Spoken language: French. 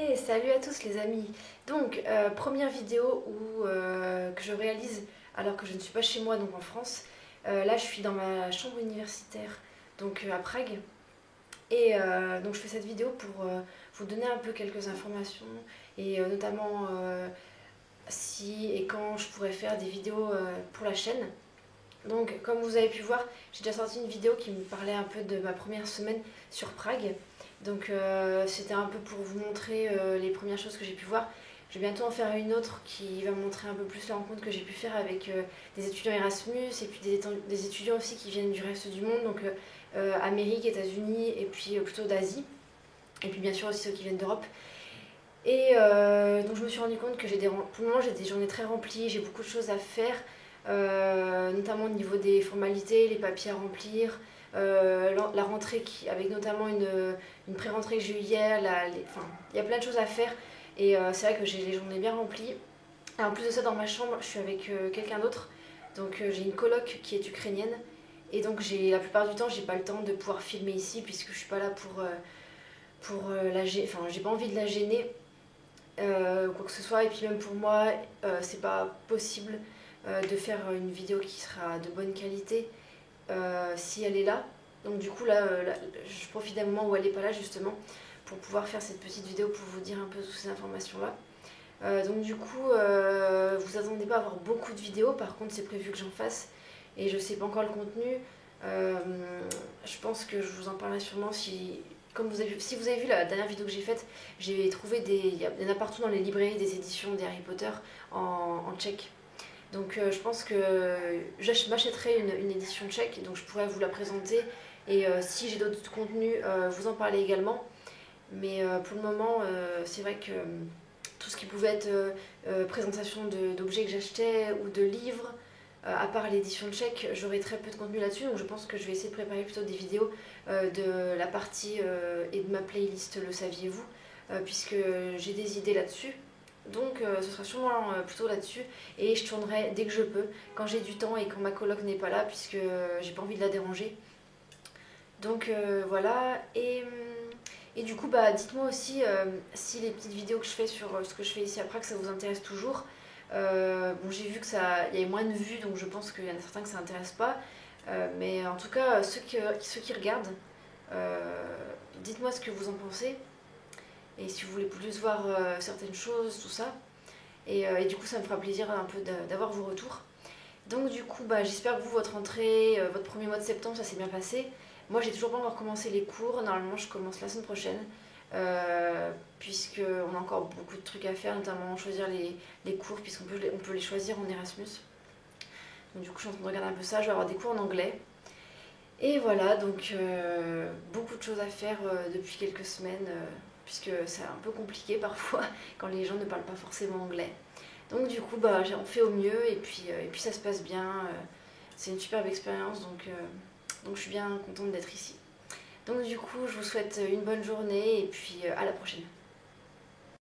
Hey, salut à tous les amis. Donc, première vidéo que je réalise alors que je ne suis pas chez moi, donc en France. Là, je suis dans ma chambre universitaire, donc à Prague. Donc, je fais cette vidéo pour vous donner un peu quelques informations et notamment si et quand je pourrais faire des vidéos pour la chaîne. Donc, comme vous avez pu voir, j'ai déjà sorti une vidéo qui me parlait un peu de ma première semaine sur Prague. Donc, c'était un peu pour vous montrer les premières choses que j'ai pu voir. Je vais bientôt en faire une autre qui va me montrer un peu plus les rencontres que j'ai pu faire avec des étudiants Erasmus et puis des étudiants aussi qui viennent du reste du monde, donc Amérique, États-Unis et puis plutôt d'Asie. Et puis bien sûr aussi ceux qui viennent d'Europe. Donc je me suis rendu compte que pour le moment j'ai des journées très remplies, j'ai beaucoup de choses à faire, notamment au niveau des formalités, les papiers à remplir, la rentrée avec notamment une pré-rentrée que j'ai eue hier, enfin, il y a plein de choses à faire et c'est vrai que j'ai les journées bien remplies. Et en plus de ça, dans ma chambre, je suis avec quelqu'un d'autre, donc j'ai une coloc qui est ukrainienne et donc la plupart du temps j'ai pas le temps de pouvoir filmer ici puisque je suis pas là pour la gêner, enfin j'ai pas envie de la gêner. Quoi que ce soit, et puis même pour moi c'est pas possible de faire une vidéo qui sera de bonne qualité si elle est là. Donc du coup là, je profite d'un moment où elle est pas là justement pour pouvoir faire cette petite vidéo pour vous dire un peu toutes ces informations là. Donc du coup vous attendez pas à avoir beaucoup de vidéos, par contre c'est prévu que j'en fasse et je sais pas encore le contenu. Je pense que je vous en parlerai sûrement si vous avez vu la dernière vidéo que j'ai faite, j'ai trouvé il y en a partout dans les librairies des éditions des Harry Potter en tchèque. Donc je pense que je m'achèterai une édition tchèque, donc je pourrais vous la présenter et si j'ai d'autres contenus, vous en parler également. Mais pour le moment, c'est vrai que tout ce qui pouvait être présentation d'objets que j'achetais ou de livres, à part l'édition tchèque, j'aurai très peu de contenu là-dessus, donc je pense que je vais essayer de préparer plutôt des vidéos de la partie et de ma playlist Le Saviez-vous, puisque j'ai des idées là-dessus. Donc ce sera sûrement plutôt là-dessus, et je tournerai dès que je peux, quand j'ai du temps et quand ma coloc n'est pas là, puisque j'ai pas envie de la déranger. Donc voilà, et du coup, bah, dites-moi aussi si les petites vidéos que je fais sur ce que je fais ici à Prague, ça vous intéresse toujours. Bon, j'ai vu qu'il y avait moins de vues, donc je pense qu'il y en a certains que ça n'intéresse pas. Mais en tout cas, ceux qui regardent, dites-moi ce que vous en pensez. Et si vous voulez plus voir certaines choses, tout ça. Et du coup, ça me fera plaisir un peu d'avoir vos retours. Donc du coup, bah, j'espère que vous, votre rentrée, votre premier mois de septembre, ça s'est bien passé. Moi, j'ai toujours pas encore commencé les cours. Normalement, je commence la semaine prochaine. Puisqu'on a encore beaucoup de trucs à faire, notamment choisir les cours, on peut les choisir en Erasmus. Donc du coup, je suis en train de regarder un peu ça. Je vais avoir des cours en anglais. Et voilà, donc beaucoup de choses à faire depuis quelques semaines, puisque c'est un peu compliqué parfois quand les gens ne parlent pas forcément anglais. Donc du coup, bah, on fait au mieux et puis ça se passe bien. C'est une superbe expérience, donc je suis bien contente d'être ici. Donc du coup, je vous souhaite une bonne journée et puis à la prochaine.